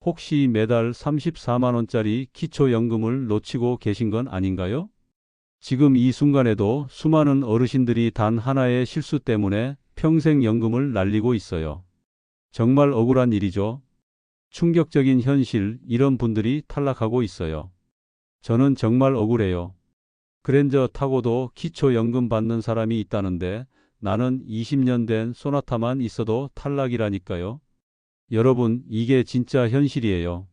혹시 매달 34만 원짜리 기초연금을 놓치고 계신 건 아닌가요? 지금 이 순간에도 수많은 어르신들이 단 하나의 실수 때문에 평생 연금을 날리고 있어요. 정말 억울한 일이죠. 충격적인 현실, 이런 분들이 탈락하고 있어요. 저는 정말 억울해요. 그랜저 타고도 기초연금 받는 사람이 있다는데 나는 20년 된 소나타만 있어도 탈락이라니까요. 여러분, 이게 진짜 현실이에요.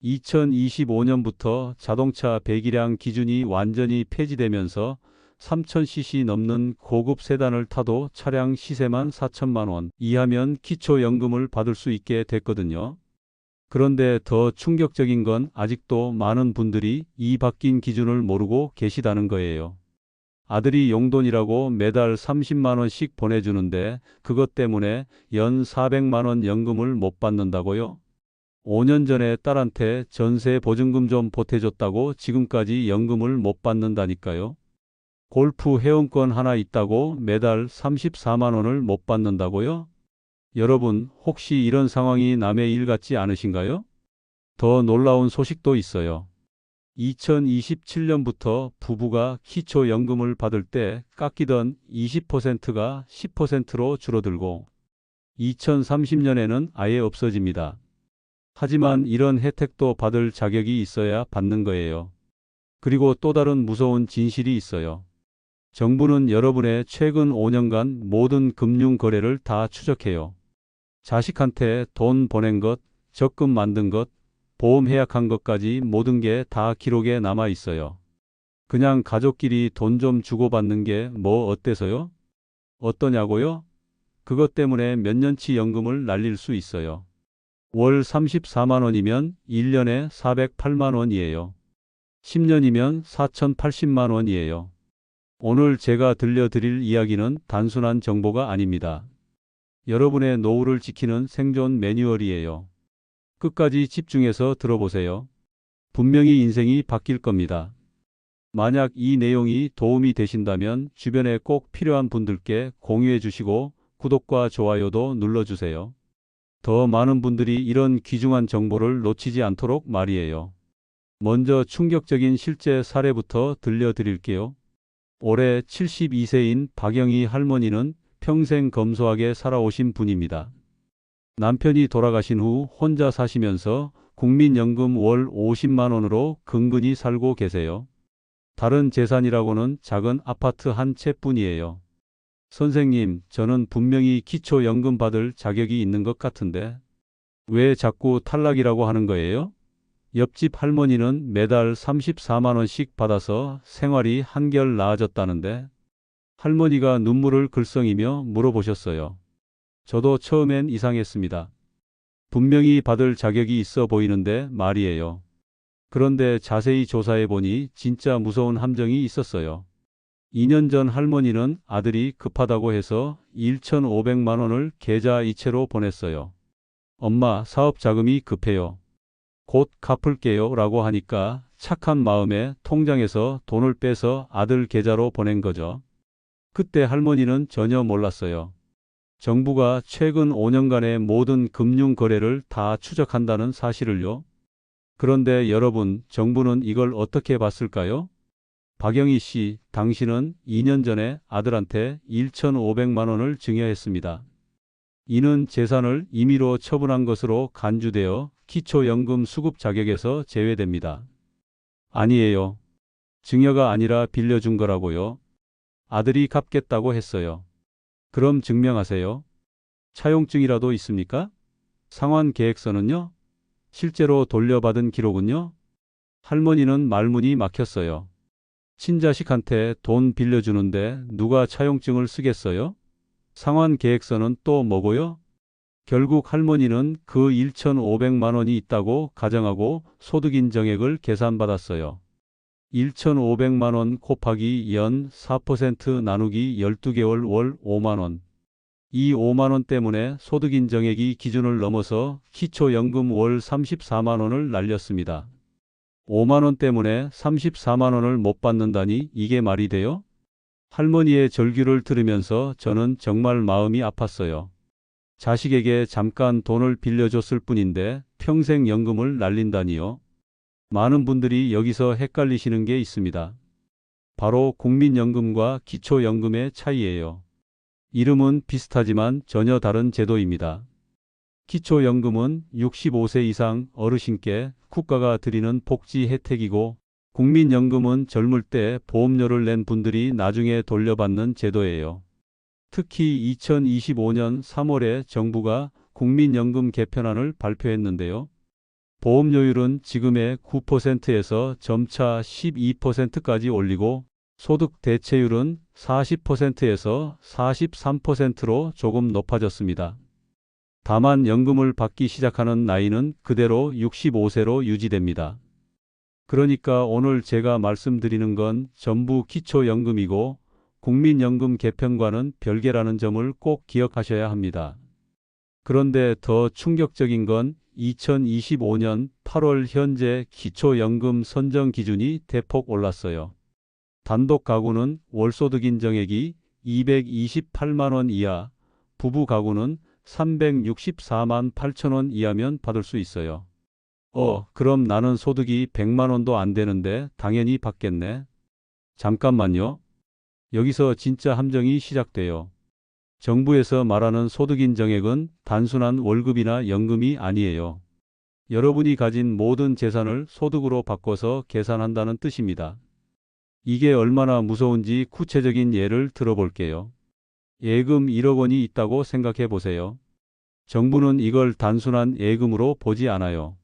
2025년부터 자동차 배기량 기준이 완전히 폐지되면서 3000cc 넘는 고급 세단을 타도 차량 시세만 4천만 원 이하면 기초연금을 받을 수 있게 됐거든요. 그런데 더 충격적인 건 아직도 많은 분들이 이 바뀐 기준을 모르고 계시다는 거예요. 아들이 용돈이라고 매달 30만 원씩 보내주는데 그것 때문에 연 400만 원 연금을 못 받는다고요? 5년 전에 딸한테 전세 보증금 좀 보태줬다고 지금까지 연금을 못 받는다니까요. 골프 회원권 하나 있다고 매달 34만 원을 못 받는다고요? 여러분, 혹시 이런 상황이 남의 일 같지 않으신가요? 더 놀라운 소식도 있어요. 2027년부터 부부가 기초연금을 받을 때 깎이던 20%가 10%로 줄어들고 2030년에는 아예 없어집니다. 하지만 이런 혜택도 받을 자격이 있어야 받는 거예요. 그리고 또 다른 무서운 진실이 있어요. 정부는 여러분의 최근 5년간 모든 금융 거래를 다 추적해요. 자식한테 돈 보낸 것, 적금 만든 것, 보험 해약한 것까지 모든 게 다 기록에 남아 있어요. 그냥 가족끼리 돈 좀 주고받는 게 뭐 어때서요? 어떠냐고요? 그것 때문에 몇 년치 연금을 날릴 수 있어요. 월 34만 원이면 1년에 408만 원이에요. 10년이면 4,080만 원이에요. 오늘 제가 들려드릴 이야기는 단순한 정보가 아닙니다. 여러분의 노후를 지키는 생존 매뉴얼이에요. 끝까지 집중해서 들어보세요. 분명히 인생이 바뀔 겁니다. 만약 이 내용이 도움이 되신다면 주변에 꼭 필요한 분들께 공유해 주시고 구독과 좋아요도 눌러주세요. 더 많은 분들이 이런 귀중한 정보를 놓치지 않도록 말이에요. 먼저 충격적인 실제 사례부터 들려드릴게요. 올해 72세인 박영희 할머니는 평생 검소하게 살아오신 분입니다. 남편이 돌아가신 후 혼자 사시면서 국민연금 월 50만 원으로 근근히 살고 계세요. 다른 재산이라고는 작은 아파트 한 채뿐이에요. 선생님, 저는 분명히 기초연금 받을 자격이 있는 것 같은데 왜 자꾸 탈락이라고 하는 거예요? 옆집 할머니는 매달 34만 원씩 받아서 생활이 한결 나아졌다는데 할머니가 눈물을 글썽이며 물어보셨어요. 저도 처음엔 이상했습니다. 분명히 받을 자격이 있어 보이는데 말이에요. 그런데 자세히 조사해 보니 진짜 무서운 함정이 있었어요. 2년 전 할머니는 아들이 급하다고 해서 1,500만 원을 계좌 이체로 보냈어요. 엄마, 사업 자금이 급해요. 곧 갚을게요 라고 하니까 착한 마음에 통장에서 돈을 빼서 아들 계좌로 보낸 거죠. 그때 할머니는 전혀 몰랐어요. 정부가 최근 5년간의 모든 금융 거래를 다 추적한다는 사실을요. 그런데 여러분, 정부는 이걸 어떻게 봤을까요? 박영희 씨, 당신은 2년 전에 아들한테 1,500만 원을 증여했습니다. 이는 재산을 임의로 처분한 것으로 간주되어 기초연금 수급 자격에서 제외됩니다. 아니에요. 증여가 아니라 빌려준 거라고요. 아들이 갚겠다고 했어요. 그럼 증명하세요. 차용증이라도 있습니까? 상환 계획서는요? 실제로 돌려받은 기록은요? 할머니는 말문이 막혔어요. 친자식한테 돈 빌려주는데 누가 차용증을 쓰겠어요? 상환 계획서는 또 뭐고요? 결국 할머니는 그 1,500만 원이 있다고 가정하고 소득 인정액을 계산받았어요. 1,500만 원 곱하기 연 4% 나누기 12개월 월 5만 원. 이 5만 원 때문에 소득 인정액이 기준을 넘어서 기초연금 월 34만 원을 날렸습니다. 5만 원 때문에 34만 원을 못 받는다니 이게 말이 돼요? 할머니의 절규를 들으면서 저는 정말 마음이 아팠어요. 자식에게 잠깐 돈을 빌려줬을 뿐인데 평생연금을 날린다니요. 많은 분들이 여기서 헷갈리시는 게 있습니다. 바로 국민연금과 기초연금의 차이예요. 이름은 비슷하지만 전혀 다른 제도입니다. 기초연금은 65세 이상 어르신께 국가가 드리는 복지 혜택이고, 국민연금은 젊을 때 보험료를 낸 분들이 나중에 돌려받는 제도예요. 특히 2025년 3월에 정부가 국민연금 개편안을 발표했는데요. 보험료율은 지금의 9%에서 점차 12%까지 올리고, 소득 대체율은 40%에서 43%로 조금 높아졌습니다. 다만 연금을 받기 시작하는 나이는 그대로 65세로 유지됩니다. 그러니까 오늘 제가 말씀드리는 건 전부 기초연금이고 국민연금 개편과는 별개라는 점을 꼭 기억하셔야 합니다. 그런데 더 충격적인 건 2025년 8월 현재 기초연금 선정 기준이 대폭 올랐어요. 단독 가구는 월소득 인정액이 228만 원 이하, 부부 가구는 364만 8천 원 이하면 받을 수 있어요. 그럼 나는 소득이 100만 원도 안 되는데 당연히 받겠네. 잠깐만요. 여기서 진짜 함정이 시작돼요. 정부에서 말하는 소득 인정액은 단순한 월급이나 연금이 아니에요. 여러분이 가진 모든 재산을 소득으로 바꿔서 계산한다는 뜻입니다. 이게 얼마나 무서운지 구체적인 예를 들어볼게요. 예금 1억 원이 있다고 생각해 보세요. 정부는 이걸 단순한 예금으로 보지 않아요.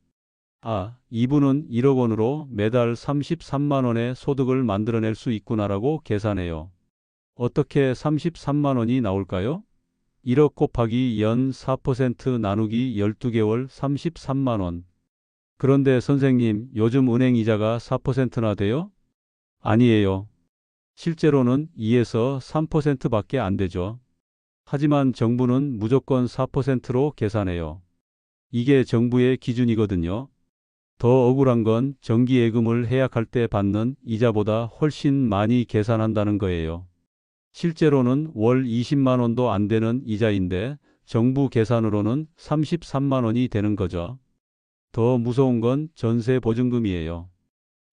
이분은 1억 원으로 매달 33만 원의 소득을 만들어낼 수 있구나라고 계산해요. 어떻게 33만 원이 나올까요? 1억 곱하기 연 4% 나누기 12개월 33만 원. 그런데 선생님, 요즘 은행 이자가 4%나 돼요? 아니에요. 실제로는 2에서 3%밖에 안 되죠. 하지만 정부는 무조건 4%로 계산해요. 이게 정부의 기준이거든요. 더 억울한 건 정기예금을 해약할 때 받는 이자보다 훨씬 많이 계산한다는 거예요. 실제로는 월 20만 원도 안 되는 이자인데 정부 계산으로는 33만 원이 되는 거죠. 더 무서운 건 전세 보증금이에요.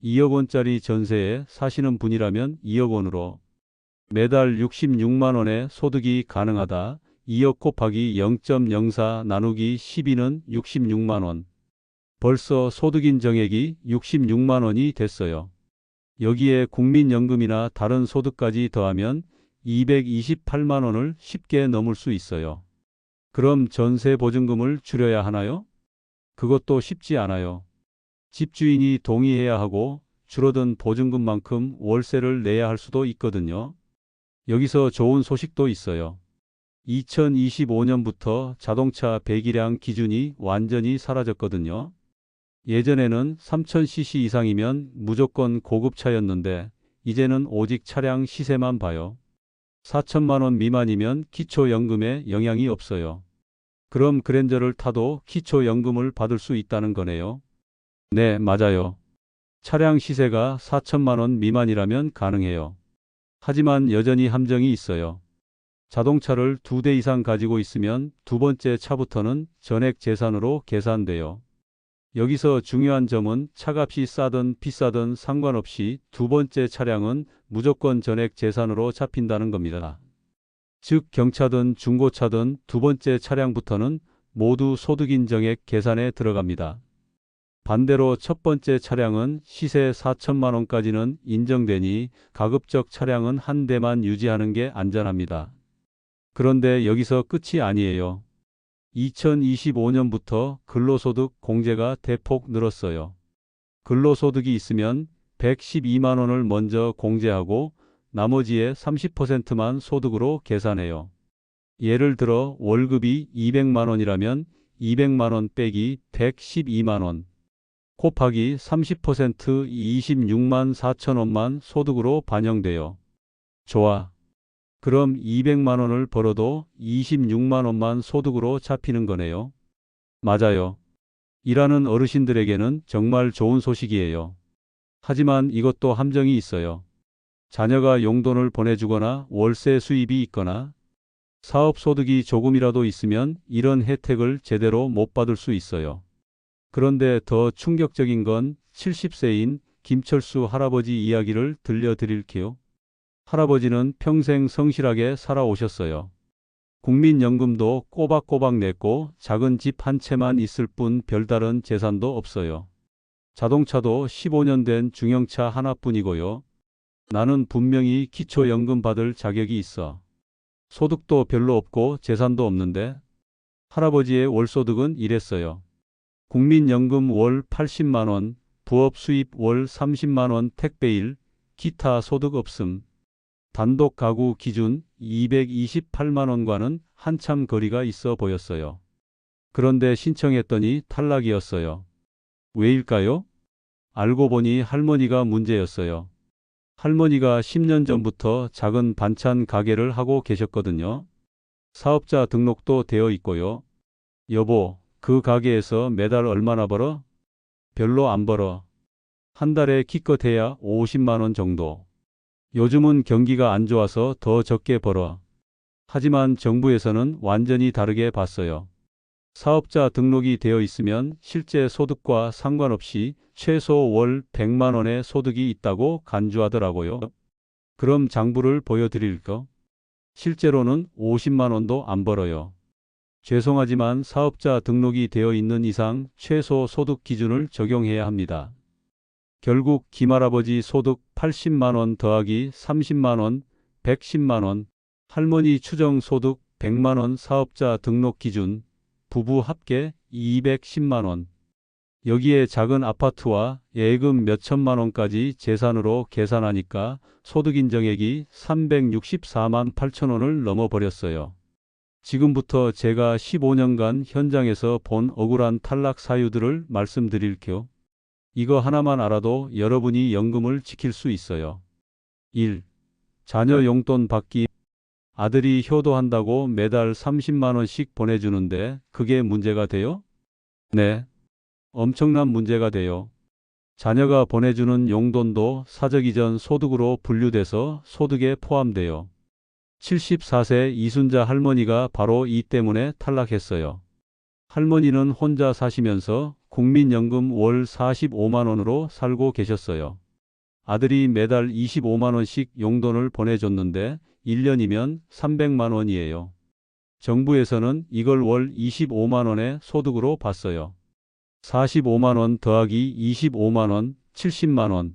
2억 원짜리 전세에 사시는 분이라면 2억 원으로 매달 66만 원의 소득이 가능하다. 2억 곱하기 0.04 나누기 12는 66만 원. 벌써 소득인 정액이 66만 원이 됐어요. 여기에 국민연금이나 다른 소득까지 더하면 228만 원을 쉽게 넘을 수 있어요. 그럼 전세 보증금을 줄여야 하나요? 그것도 쉽지 않아요. 집주인이 동의해야 하고 줄어든 보증금만큼 월세를 내야 할 수도 있거든요. 여기서 좋은 소식도 있어요. 2025년부터 자동차 배기량 기준이 완전히 사라졌거든요. 예전에는 3000cc 이상이면 무조건 고급차였는데 이제는 오직 차량 시세만 봐요. 4천만 원 미만이면 기초연금에 영향이 없어요. 그럼 그랜저를 타도 기초연금을 받을 수 있다는 거네요. 네, 맞아요. 차량 시세가 4천만 원 미만이라면 가능해요. 하지만 여전히 함정이 있어요. 자동차를 2대 이상 가지고 있으면 두 번째 차부터는 전액 재산으로 계산돼요. 여기서 중요한 점은 차값이 싸든 비싸든 상관없이 두 번째 차량은 무조건 전액 재산으로 잡힌다는 겁니다. 즉 경차든 중고차든 두 번째 차량부터는 모두 소득인정액 계산에 들어갑니다. 반대로 첫 번째 차량은 시세 4천만 원까지는 인정되니 가급적 차량은 한 대만 유지하는 게 안전합니다. 그런데 여기서 끝이 아니에요. 2025년부터 근로소득 공제가 대폭 늘었어요. 근로소득이 있으면 112만 원을 먼저 공제하고 나머지의 30%만 소득으로 계산해요. 예를 들어 월급이 200만 원이라면 200만 원 빼기 112만 원 곱하기 30% 26만 4천 원만 소득으로 반영돼요. 좋아. 그럼 200만 원을 벌어도 26만 원만 소득으로 잡히는 거네요. 맞아요. 일하는 어르신들에게는 정말 좋은 소식이에요. 하지만 이것도 함정이 있어요. 자녀가 용돈을 보내주거나 월세 수입이 있거나 사업 소득이 조금이라도 있으면 이런 혜택을 제대로 못 받을 수 있어요. 그런데 더 충격적인 건 70세인 김철수 할아버지 이야기를 들려드릴게요. 할아버지는 평생 성실하게 살아오셨어요. 국민연금도 꼬박꼬박 냈고 작은 집 한 채만 있을 뿐 별다른 재산도 없어요. 자동차도 15년 된 중형차 하나뿐이고요. 나는 분명히 기초연금 받을 자격이 있어. 소득도 별로 없고 재산도 없는데 할아버지의 월소득은 이랬어요. 국민연금 월 80만 원, 부업 수입 월 30만 원 택배일, 기타 소득 없음. 단독 가구 기준 228만 원과는 한참 거리가 있어 보였어요. 그런데 신청했더니 탈락이었어요. 왜일까요? 알고 보니 할머니가 문제였어요. 할머니가 10년 전부터 작은 반찬 가게를 하고 계셨거든요. 사업자 등록도 되어 있고요. 여보, 그 가게에서 매달 얼마나 벌어? 별로 안 벌어. 한 달에 기껏해야 50만 원 정도. 요즘은 경기가 안 좋아서 더 적게 벌어. 하지만 정부에서는 완전히 다르게 봤어요. 사업자 등록이 되어 있으면 실제 소득과 상관없이 최소 월 100만 원의 소득이 있다고 간주하더라고요. 그럼 장부를 보여드릴까? 실제로는 50만 원도 안 벌어요. 죄송하지만 사업자 등록이 되어 있는 이상 최소 소득 기준을 적용해야 합니다. 결국 김할아버지 소득 80만 원 더하기 30만 원, 110만 원, 할머니 추정 소득 100만 원 사업자 등록 기준, 부부 합계 210만 원. 여기에 작은 아파트와 예금 몇 천만 원까지 재산으로 계산하니까 소득 인정액이 364만 8천 원을 넘어버렸어요. 지금부터 제가 15년간 현장에서 본 억울한 탈락 사유들을 말씀드릴게요. 이거 하나만 알아도 여러분이 연금을 지킬 수 있어요. 1. 자녀 용돈 받기. 아들이 효도한다고 매달 30만 원씩 보내주는데 그게 문제가 돼요? 네. 엄청난 문제가 돼요. 자녀가 보내주는 용돈도 사적 이전 소득으로 분류돼서 소득에 포함돼요. 74세 이순자 할머니가 바로 이 때문에 탈락했어요. 할머니는 혼자 사시면서 국민연금 월 45만 원으로 살고 계셨어요. 아들이 매달 25만 원씩 용돈을 보내줬는데 1년이면 300만 원이에요. 정부에서는 이걸 월 25만 원의 소득으로 봤어요. 45만 원 더하기 25만 원, 70만 원.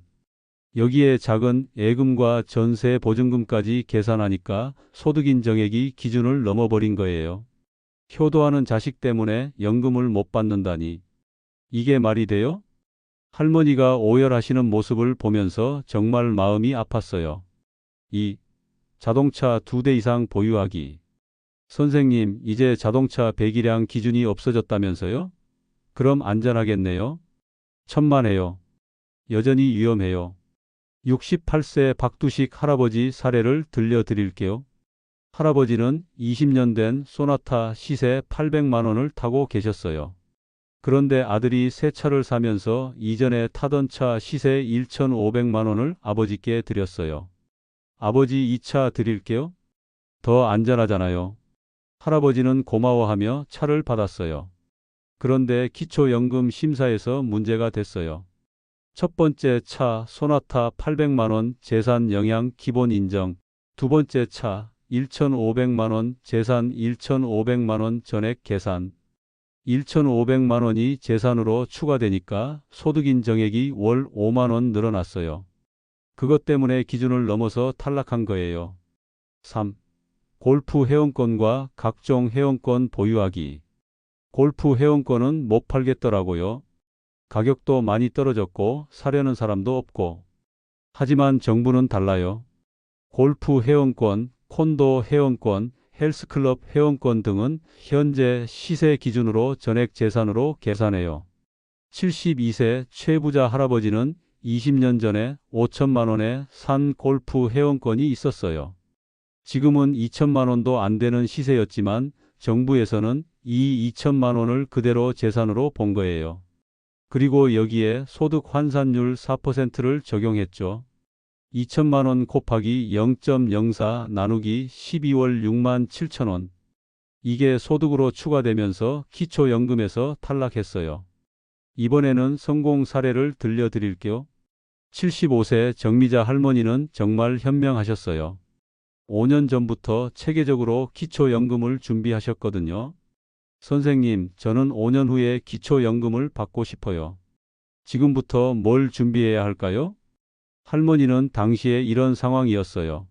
여기에 작은 예금과 전세 보증금까지 계산하니까 소득 인정액이 기준을 넘어버린 거예요. 효도하는 자식 때문에 연금을 못 받는다니. 이게 말이 돼요? 할머니가 오열하시는 모습을 보면서 정말 마음이 아팠어요. 2. 자동차 2대 이상 보유하기. 선생님, 이제 자동차 배기량 기준이 없어졌다면서요? 그럼 안전하겠네요? 천만에요. 여전히 위험해요. 68세 박두식 할아버지 사례를 들려드릴게요. 할아버지는 20년 된 소나타 시세 800만 원을 타고 계셨어요. 그런데 아들이 새 차를 사면서 이전에 타던 차 시세 1,500만 원을 아버지께 드렸어요. 아버지, 이 차 드릴게요. 더 안전하잖아요. 할아버지는 고마워하며 차를 받았어요. 그런데 기초연금 심사에서 문제가 됐어요. 첫 번째 차 소나타 800만 원 재산 영향 기본 인정. 두 번째 차 1,500만 원 재산 1,500만 원 전액 계산. 1,500만 원이 재산으로 추가되니까 소득 인정액이 월 5만 원 늘어났어요. 그것 때문에 기준을 넘어서 탈락한 거예요. 3. 골프 회원권과 각종 회원권 보유하기. 골프 회원권은 못 팔겠더라고요. 가격도 많이 떨어졌고 사려는 사람도 없고. 하지만 정부는 달라요. 골프 회원권, 콘도 회원권, 헬스클럽 회원권 등은 현재 시세 기준으로 전액 재산으로 계산해요. 72세 최부자 할아버지는 20년 전에 5천만 원에 산 골프 회원권이 있었어요. 지금은 2천만 원도 안 되는 시세였지만 정부에서는 이 2천만 원을 그대로 재산으로 본 거예요. 그리고 여기에 소득 환산율 4%를 적용했죠. 2천만 원 곱하기 0.04 나누기 12월 6만 7천 원. 이게 소득으로 추가되면서 기초연금에서 탈락했어요. 이번에는 성공 사례를 들려드릴게요. 75세 정미자 할머니는 정말 현명하셨어요. 5년 전부터 체계적으로 기초연금을 준비하셨거든요. 선생님, 저는 5년 후에 기초연금을 받고 싶어요. 지금부터 뭘 준비해야 할까요? 할머니는 당시에 이런 상황이었어요.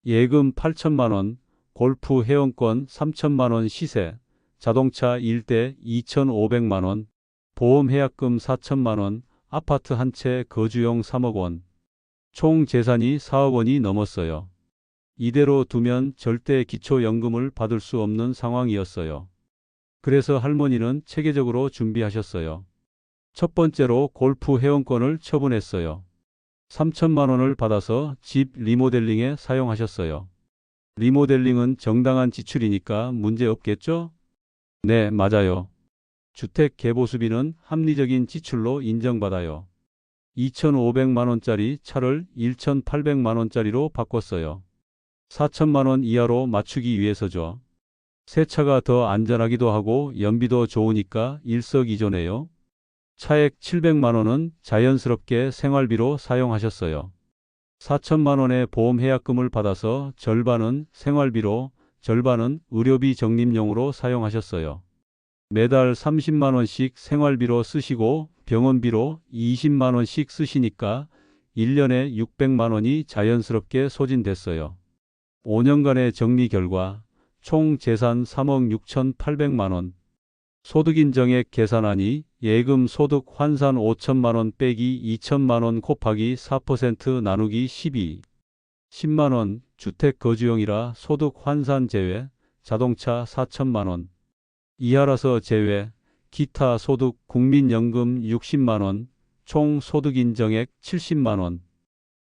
예금 8천만 원, 골프 회원권 3천만 원 시세, 자동차 1대 2,500만 원, 보험 해약금 4천만 원, 아파트 한 채 거주용 3억 원. 총 재산이 4억 원이 넘었어요. 이대로 두면 절대 기초연금을 받을 수 없는 상황이었어요. 그래서 할머니는 체계적으로 준비하셨어요. 첫 번째로 골프 회원권을 처분했어요. 3천만 원을 받아서 집 리모델링에 사용하셨어요. 리모델링은 정당한 지출이니까 문제 없겠죠? 네, 맞아요. 주택 개보수비는 합리적인 지출로 인정받아요. 2,500만 원짜리 차를 1,800만 원짜리로 바꿨어요. 4천만 원 이하로 맞추기 위해서죠. 새 차가 더 안전하기도 하고 연비도 좋으니까 일석이조네요. 차액 700만 원은 자연스럽게 생활비로 사용하셨어요. 4천만 원의 보험 해약금을 받아서 절반은 생활비로, 절반은 의료비 적립용으로 사용하셨어요. 매달 30만 원씩 생활비로 쓰시고 병원비로 20만 원씩 쓰시니까 1년에 600만 원이 자연스럽게 소진됐어요. 5년간의 정리 결과 총 재산 3억 6,800만 원. 소득인정액 계산하니 예금 소득 환산 5천만 원 빼기 2천만 원 곱하기 4% 나누기 12. 10만 원 주택 거주용이라 소득 환산 제외, 자동차 4천만 원 이하라서 제외, 기타 소득 국민연금 60만 원, 총 소득인정액 70만 원.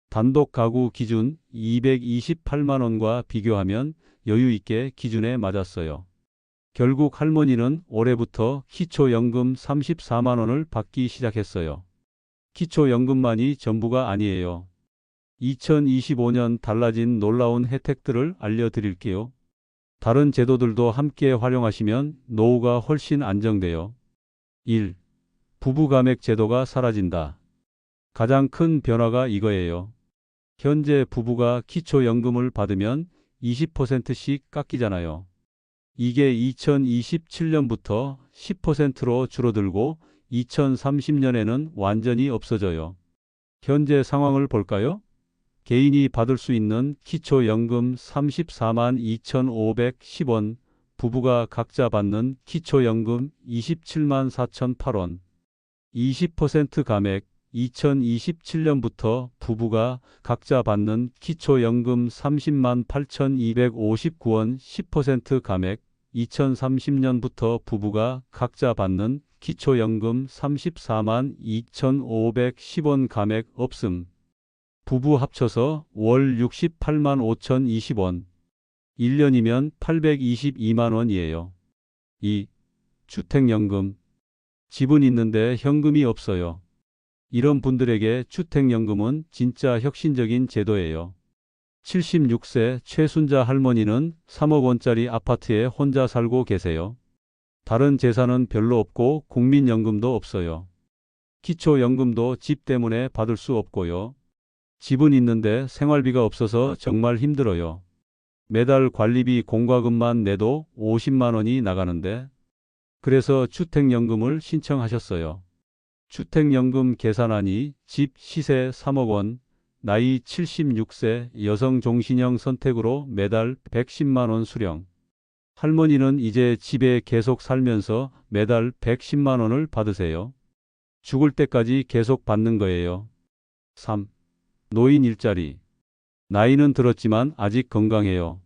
단독 가구 기준 228만 원과 비교하면 여유 있게 기준에 맞았어요. 결국 할머니는 올해부터 기초연금 34만 원을 받기 시작했어요. 기초연금만이 전부가 아니에요. 2025년 달라진 놀라운 혜택들을 알려드릴게요. 다른 제도들도 함께 활용하시면 노후가 훨씬 안정돼요. 1. 부부감액 제도가 사라진다. 가장 큰 변화가 이거예요. 현재 부부가 기초연금을 받으면 20%씩 깎이잖아요. 이게 2027년부터 10%로 줄어들고 2030년에는 완전히 없어져요. 현재 상황을 볼까요? 개인이 받을 수 있는 기초연금 34만 2,510원, 부부가 각자 받는 기초연금 27만 4,008원. 20% 감액, 2027년부터 부부가 각자 받는 기초연금 30만 8,259원 10% 감액, 2030년부터 부부가 각자 받는 기초연금 34만 2,510원 감액 없음. 부부 합쳐서 월 68만 5,020원. 1년이면 822만 원이에요. 2. 주택연금. 집은 있는데 현금이 없어요. 이런 분들에게 주택연금은 진짜 혁신적인 제도예요. 76세 최순자 할머니는 3억 원짜리 아파트에 혼자 살고 계세요. 다른 재산은 별로 없고 국민연금도 없어요. 기초연금도 집 때문에 받을 수 없고요. 집은 있는데 생활비가 없어서 정말 힘들어요. 매달 관리비 공과금만 내도 50만 원이 나가는데 그래서 주택연금을 신청하셨어요. 주택연금 계산하니 집 시세 3억 원, 나이 76세 여성 종신형 선택으로 매달 110만 원 수령. 할머니는 이제 집에 계속 살면서 매달 110만 원을 받으세요. 죽을 때까지 계속 받는 거예요. 3. 노인 일자리. 나이는 들었지만 아직 건강해요.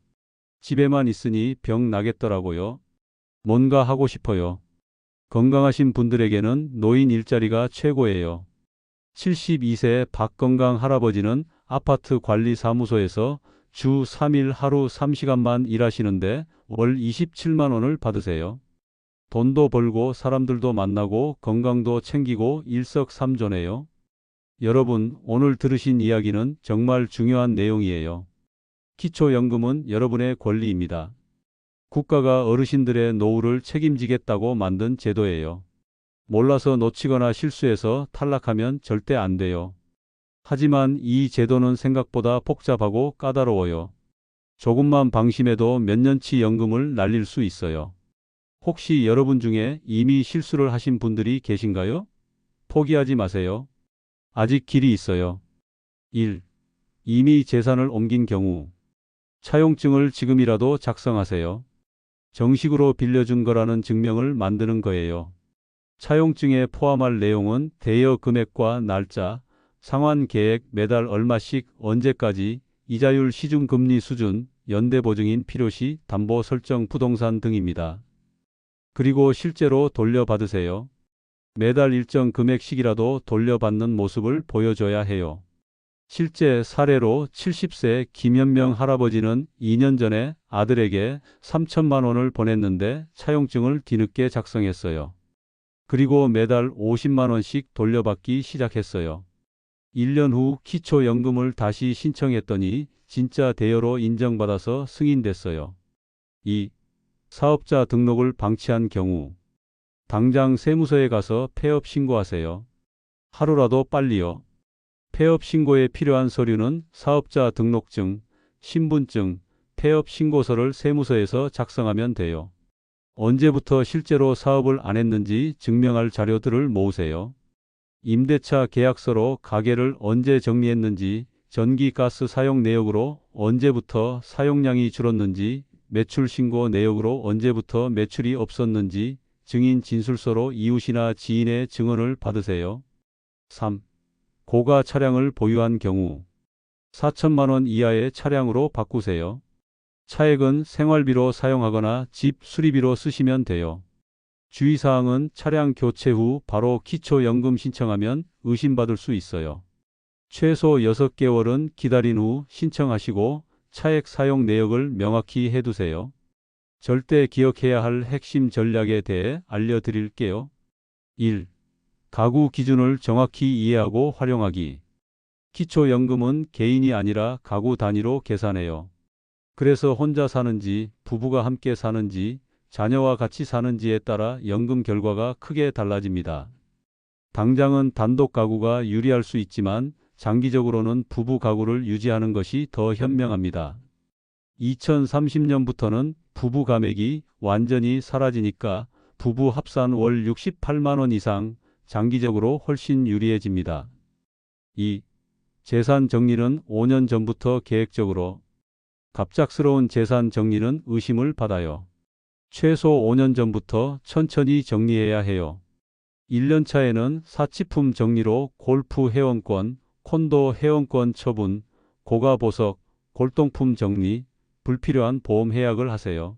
집에만 있으니 병 나겠더라고요. 뭔가 하고 싶어요. 건강하신 분들에게는 노인 일자리가 최고예요. 72세 박건강 할아버지는 아파트 관리사무소에서 주 3일 하루 3시간만 일하시는데 월 27만 원을 받으세요. 돈도 벌고 사람들도 만나고 건강도 챙기고 일석삼조네요. 여러분, 오늘 들으신 이야기는 정말 중요한 내용이에요. 기초연금은 여러분의 권리입니다. 국가가 어르신들의 노후를 책임지겠다고 만든 제도예요. 몰라서 놓치거나 실수해서 탈락하면 절대 안 돼요. 하지만 이 제도는 생각보다 복잡하고 까다로워요. 조금만 방심해도 몇 년치 연금을 날릴 수 있어요. 혹시 여러분 중에 이미 실수를 하신 분들이 계신가요? 포기하지 마세요. 아직 길이 있어요. 1. 이미 재산을 옮긴 경우. 차용증을 지금이라도 작성하세요. 정식으로 빌려준 거라는 증명을 만드는 거예요. 차용증에 포함할 내용은 대여 금액과 날짜, 상환 계획, 매달 얼마씩, 언제까지, 이자율, 시중금리 수준, 연대보증인 필요시, 담보 설정, 부동산 등입니다. 그리고 실제로 돌려받으세요. 매달 일정 금액씩이라도 돌려받는 모습을 보여줘야 해요. 실제 사례로 70세 김현명 할아버지는 2년 전에 아들에게 3천만 원을 보냈는데 차용증을 뒤늦게 작성했어요. 그리고 매달 50만 원씩 돌려받기 시작했어요. 1년 후 기초연금을 다시 신청했더니 진짜 대여로 인정받아서 승인됐어요. 2. 사업자 등록을 방치한 경우. 당장 세무서에 가서 폐업 신고하세요. 하루라도 빨리요. 폐업 신고에 필요한 서류는 사업자 등록증, 신분증, 폐업 신고서를 세무서에서 작성하면 돼요. 언제부터 실제로 사업을 안 했는지 증명할 자료들을 모으세요. 임대차 계약서로 가게를 언제 정리했는지, 전기 가스 사용 내역으로 언제부터 사용량이 줄었는지, 매출 신고 내역으로 언제부터 매출이 없었는지, 증인 진술서로 이웃이나 지인의 증언을 받으세요. 3. 고가 차량을 보유한 경우. 4천만 원 이하의 차량으로 바꾸세요. 차액은 생활비로 사용하거나 집 수리비로 쓰시면 돼요. 주의사항은 차량 교체 후 바로 기초연금 신청하면 의심받을 수 있어요. 최소 6개월은 기다린 후 신청하시고 차액 사용 내역을 명확히 해두세요. 절대 기억해야 할 핵심 전략에 대해 알려드릴게요. 1. 가구 기준을 정확히 이해하고 활용하기. 기초연금은 개인이 아니라 가구 단위로 계산해요. 그래서 혼자 사는지, 부부가 함께 사는지, 자녀와 같이 사는지에 따라 연금 결과가 크게 달라집니다. 당장은 단독 가구가 유리할 수 있지만 장기적으로는 부부 가구를 유지하는 것이 더 현명합니다. 2030년부터는 부부 감액이 완전히 사라지니까 부부 합산 월 68만 원 이상, 장기적으로 훨씬 유리해집니다. 2. 재산 정리는 5년 전부터 계획적으로. 갑작스러운 재산 정리는 의심을 받아요. 최소 5년 전부터 천천히 정리해야 해요. 1년 차에는 사치품 정리로 골프 회원권, 콘도 회원권 처분, 고가 보석, 골동품 정리, 불필요한 보험 해약을 하세요.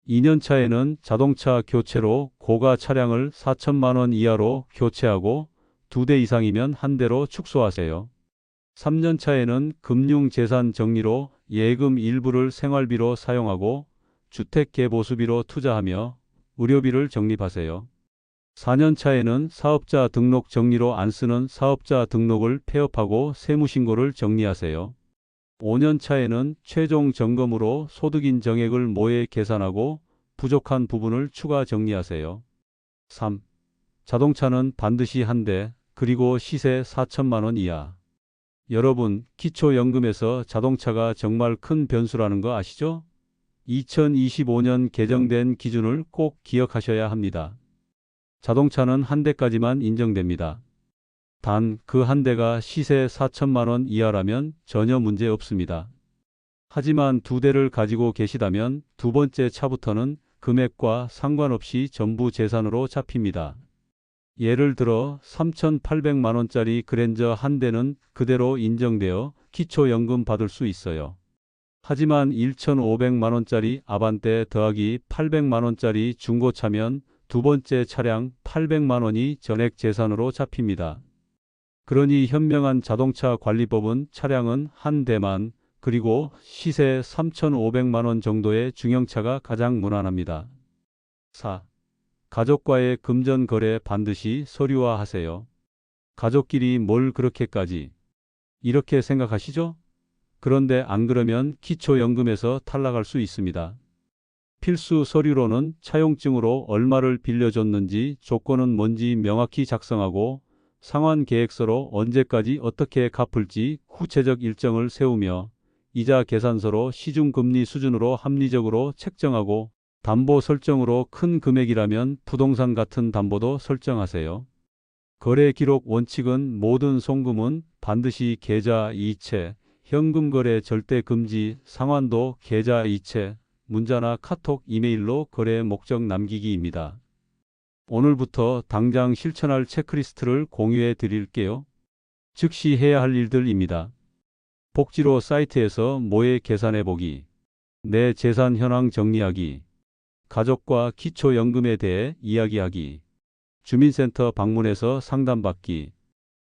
2년 차에는 자동차 교체로 고가 차량을 4천만 원 이하로 교체하고 2대 이상이면 1대로 축소하세요. 3년 차에는 금융재산 정리로 예금 일부를 생활비로 사용하고 주택개보수비로 투자하며 의료비를 적립하세요. 4년 차에는 사업자 등록 정리로 안 쓰는 사업자 등록을 폐업하고 세무신고를 정리하세요. 5년 차에는 최종 점검으로 소득인 정액을 모의 계산하고 부족한 부분을 추가 정리하세요. 3. 자동차는 반드시 1대, 그리고 시세 4천만 원 이하. 여러분, 기초연금에서 자동차가 정말 큰 변수라는 거 아시죠? 2025년 개정된 기준을 꼭 기억하셔야 합니다. 자동차는 1대까지만 인정됩니다. 단 그 1대가 시세 4천만 원 이하라면 전혀 문제 없습니다. 하지만 2대를 가지고 계시다면 두 번째 차부터는 금액과 상관없이 전부 재산으로 잡힙니다. 예를 들어 3,800만 원짜리 그랜저 1대는 그대로 인정되어 기초연금 받을 수 있어요. 하지만 1,500만 원짜리 아반떼 더하기 800만 원짜리 중고차면 두 번째 차량 800만 원이 전액 재산으로 잡힙니다. 그러니 현명한 자동차 관리법은 차량은 1대만, 그리고 시세 3,500만 원 정도의 중형차가 가장 무난합니다. 4. 가족과의 금전 거래 반드시 서류화하세요. 가족끼리 뭘 그렇게까지 이렇게 생각하시죠? 그런데 안 그러면 기초연금에서 탈락할 수 있습니다. 필수 서류로는 차용증으로 얼마를 빌려줬는지, 조건은 뭔지 명확히 작성하고 상환 계획서로 언제까지 어떻게 갚을지 구체적 일정을 세우며 이자 계산서로 시중금리 수준으로 합리적으로 책정하고 담보 설정으로 큰 금액이라면 부동산 같은 담보도 설정하세요. 거래 기록 원칙은 모든 송금은 반드시 계좌 이체, 현금 거래 절대 금지, 상환도 계좌 이체, 문자나 카톡, 이메일로 거래 목적 남기기입니다. 오늘부터 당장 실천할 체크리스트를 공유해 드릴게요. 즉시 해야 할 일들입니다. 복지로 사이트에서 모의 계산해 보기, 내 재산 현황 정리하기, 가족과 기초연금에 대해 이야기하기, 주민센터 방문해서 상담받기,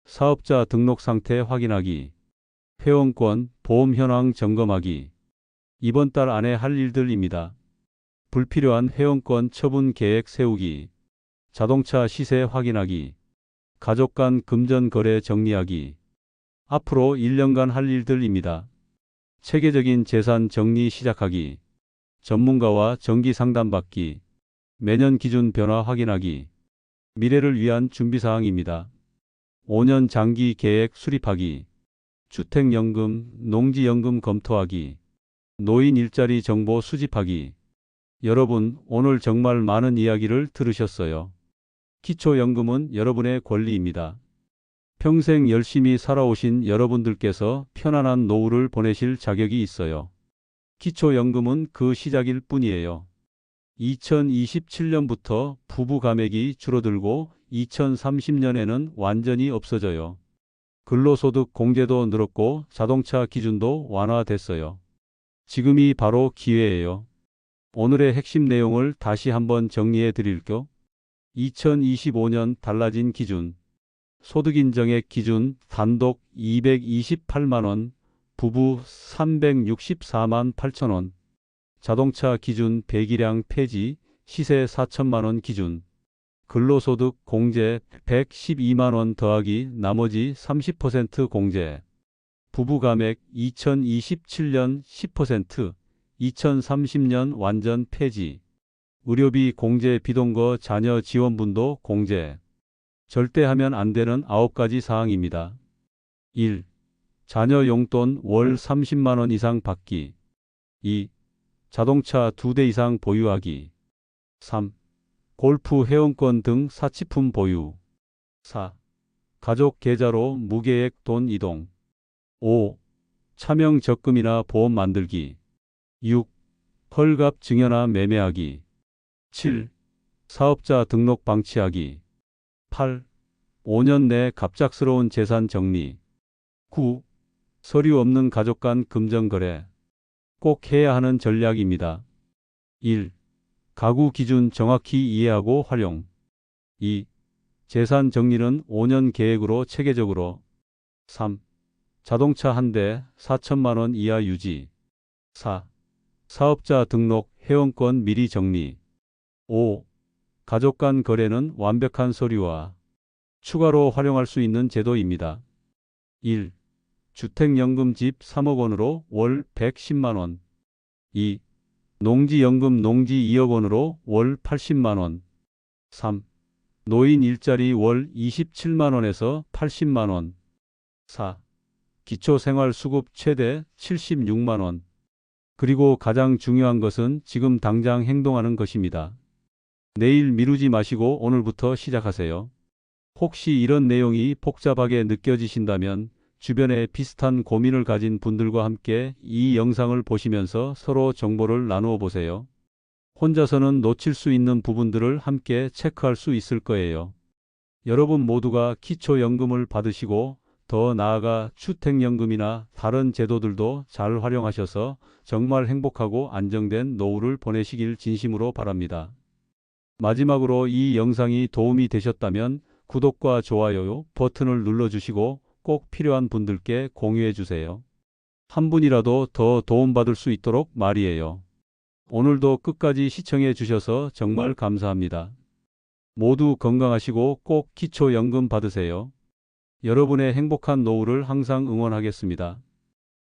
사업자 등록 상태 확인하기, 회원권, 보험 현황 점검하기. 이번 달 안에 할 일들입니다. 불필요한 회원권 처분 계획 세우기, 자동차 시세 확인하기, 가족 간 금전 거래 정리하기. 앞으로 1년간 할 일들입니다. 체계적인 재산 정리 시작하기, 전문가와 정기 상담받기, 매년 기준 변화 확인하기. 미래를 위한 준비사항입니다. 5년 장기 계획 수립하기, 주택연금, 농지연금 검토하기, 노인 일자리 정보 수집하기. 여러분, 오늘 정말 많은 이야기를 들으셨어요. 기초연금은 여러분의 권리입니다. 평생 열심히 살아오신 여러분들께서 편안한 노후를 보내실 자격이 있어요. 기초연금은 그 시작일 뿐이에요. 2027년부터 부부 감액이 줄어들고 2030년에는 완전히 없어져요. 근로소득 공제도 늘었고 자동차 기준도 완화됐어요. 지금이 바로 기회예요. 오늘의 핵심 내용을 다시 한번 정리해 드릴게요. 2025년 달라진 기준. 소득인정액 기준 단독 228만원, 부부 364만 8천원. 자동차 기준 배기량 폐지, 시세 4천만원 기준. 근로소득 공제 112만원 더하기 나머지 30% 공제. 부부 감액 2027년 10%, 2030년 완전 폐지. 의료비 공제 비동거 자녀 지원분도 공제. 절대 하면 안 되는 9가지 사항입니다. 1. 자녀 용돈 월 30만원 이상 받기. 2. 자동차 2대 이상 보유하기. 3. 골프 회원권 등 사치품 보유. 4. 가족 계좌로 무계획 돈 이동. 5. 차명 적금이나 보험 만들기. 6. 헐값 증여나 매매하기. 7. 사업자 등록 방치하기. 8. 5년 내 갑작스러운 재산 정리. 9. 서류 없는 가족 간 금전거래. 꼭 해야 하는 전략입니다. 1. 가구 기준 정확히 이해하고 활용. 2. 재산 정리는 5년 계획으로 체계적으로. 3. 자동차 한 대 4천만원 이하 유지. 4. 사업자 등록 회원권 미리 정리. 5. 가족 간 거래는 완벽한 서류화. 추가로 활용할 수 있는 제도입니다. 1. 주택연금 집 3억 원으로 월 110만원. 2. 농지연금 농지 2억 원으로 월 80만원. 3. 노인 일자리 월 27만원에서 80만원. 4. 기초생활수급 최대 76만원. 그리고 가장 중요한 것은 지금 당장 행동하는 것입니다. 내일 미루지 마시고 오늘부터 시작하세요. 혹시 이런 내용이 복잡하게 느껴지신다면 주변에 비슷한 고민을 가진 분들과 함께 이 영상을 보시면서 서로 정보를 나누어 보세요. 혼자서는 놓칠 수 있는 부분들을 함께 체크할 수 있을 거예요. 여러분 모두가 기초연금을 받으시고 더 나아가 주택연금이나 다른 제도들도 잘 활용하셔서 정말 행복하고 안정된 노후를 보내시길 진심으로 바랍니다. 마지막으로 이 영상이 도움이 되셨다면 구독과 좋아요 버튼을 눌러주시고 꼭 필요한 분들께 공유해 주세요. 한 분이라도 더 도움받을 수 있도록 말이에요. 오늘도 끝까지 시청해 주셔서 정말 감사합니다. 모두 건강하시고 꼭 기초연금 받으세요. 여러분의 행복한 노후를 항상 응원하겠습니다.